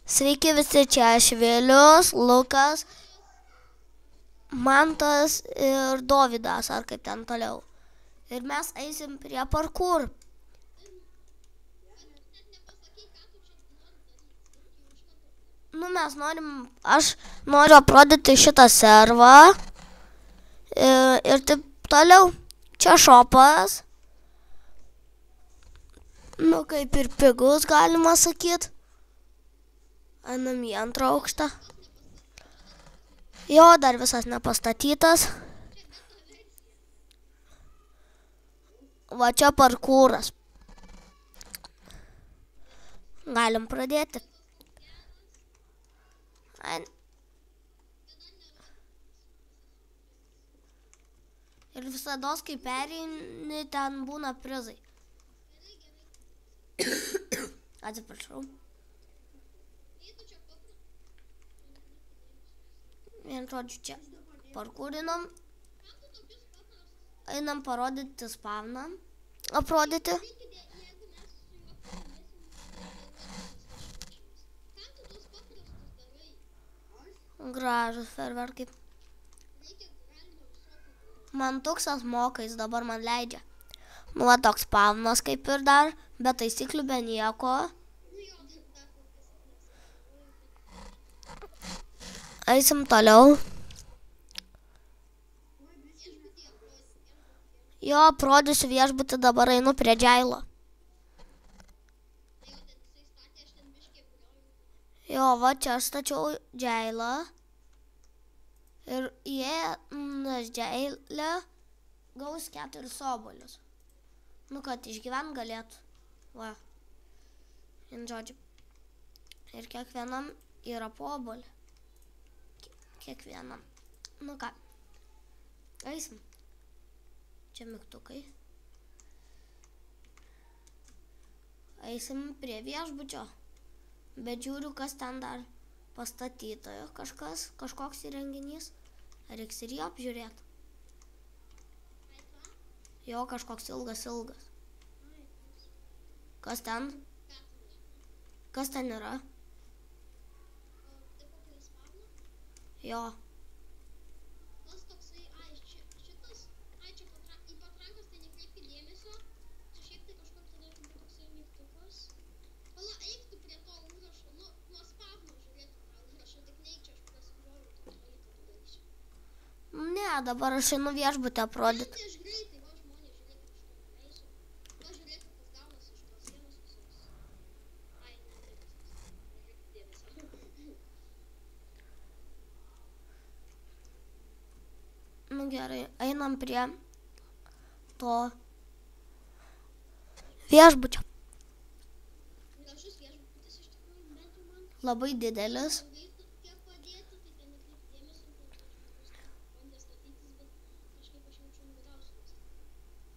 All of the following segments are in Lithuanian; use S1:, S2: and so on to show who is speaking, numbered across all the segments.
S1: Sveiki visi, čia aš Vilius, Lukas, Mantas ir Dovydas, ar kaip ten toliau. Ir mes eisim prie parkour. Aš noriu aprodyti šitą servą ir taip toliau. Čia šopas. Kaip ir pigus, galima sakyti. Einam į antrą aukštą. Jo, dar visas nepastatytas. Va čia parkūras. Galim pradėti. Ir visados, kai pereini, ten būna prizai. Atsiprašau. Vien žodžiu, čia parkūrinam. Einam parodyti spavną. Aprodyti. Gražus ferverkai. Man tūksas mokais dabar man leidžia. Nu, va toks spavnas kaip ir dar, be taisyklių, be nieko. Eisim toliau. Jo, aprodysiu viešbutį, dabar einu prie džailo. Jo, va čia aš stačiau džailą. Ir įėjęs džailę gaus 4 obuolius. Nu, kad išgyvent galėtų. Va. Vien žodžiu. Ir kiekvienam yra po obuolį. Kiekvienam. Nu ką. Eisim. Čia mygtukai. Eisim prie viešbučio. Bet žiūriu, kas ten dar pastatyta. Kažkoks įrenginys. Reiks ir jį apžiūrėti. Jo, kažkoks ilgas. Kas ten? Kas ten yra? Jo. Ne, dabar aš einu viešbutį aprodyti. Nu gerai, einam prie to viešbučio. Labai didelis.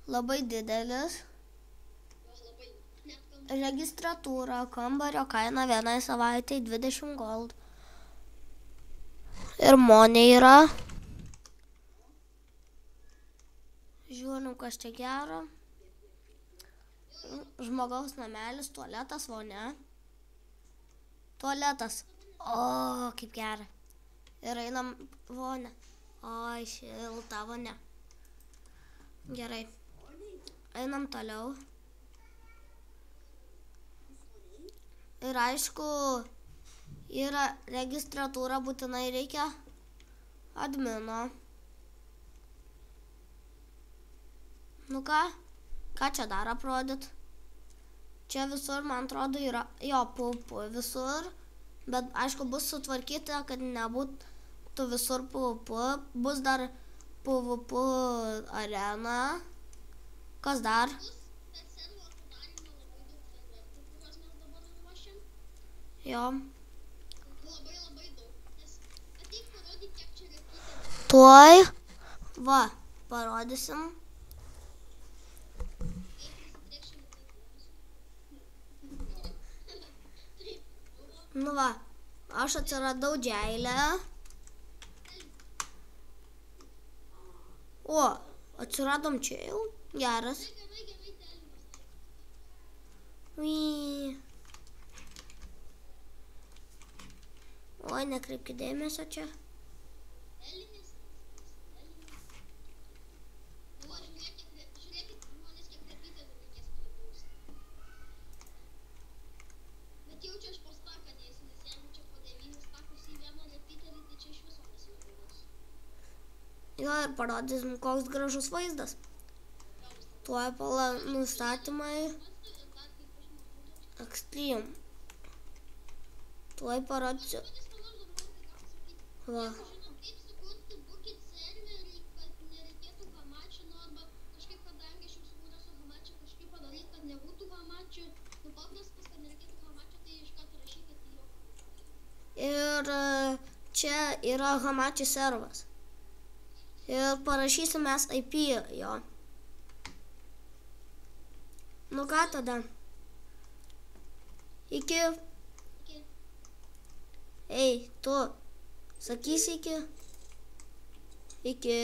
S1: Labai didelis. Registratūra, kambario kaina vienai savaitei 20 gold. Ir monė yra. Žiūrim, kas čia gero. Žmogaus namelis, tualetas, vonia. Tualetas. O, kaip gera. Ir einam vonia. Oi, šilta vonia. Gerai. Einam toliau. Ir aišku, yra registratūra, būtinai reikia admino. Nu ką čia dar aprodyt? Čia visur, man atrodo, yra jo PvP visur. Bet aišku, bus sutvarkyta, kad nebūtų visur PvP. Bus dar PvP arena. Kas dar? Jo. Tuoj. Va, parodysim. Nu va, aš atsiradau džailę. O, atsiradom čia jau. Geras. Oi, nekreipkit dėmesio čia.
S2: Elinis. O, žiūrėkit, žmonės, kiek repeaterių reikės pribausti. Bet jau čia aš po staką dėsiu, nes jeigu čia po 9 stakus į vieną repeaterį, tai čia iš viso nesimatymus.
S1: Jo, ir parodysim, koks gražus vaizdas. Tuoj pala nustatymai. Extreme. Tuoj parodysiu. Va.
S2: Žinom, kaip sukurti Bookit serverį, kad nereikėtų Hamachi, nu arba kažkaip, kadangi aš jau sukūręs su Hamachi, kažkaip padaryti, kad nebūtų Hamachi, nu paprastas, kad nereikėtų Hamachi, tai iš karto rašykit į jo.
S1: Ir čia yra Hamachi servas. Ir parašysim mes IP jo. Nu ką tada? Iki. Ei, tu. Sakysi iki. Iki.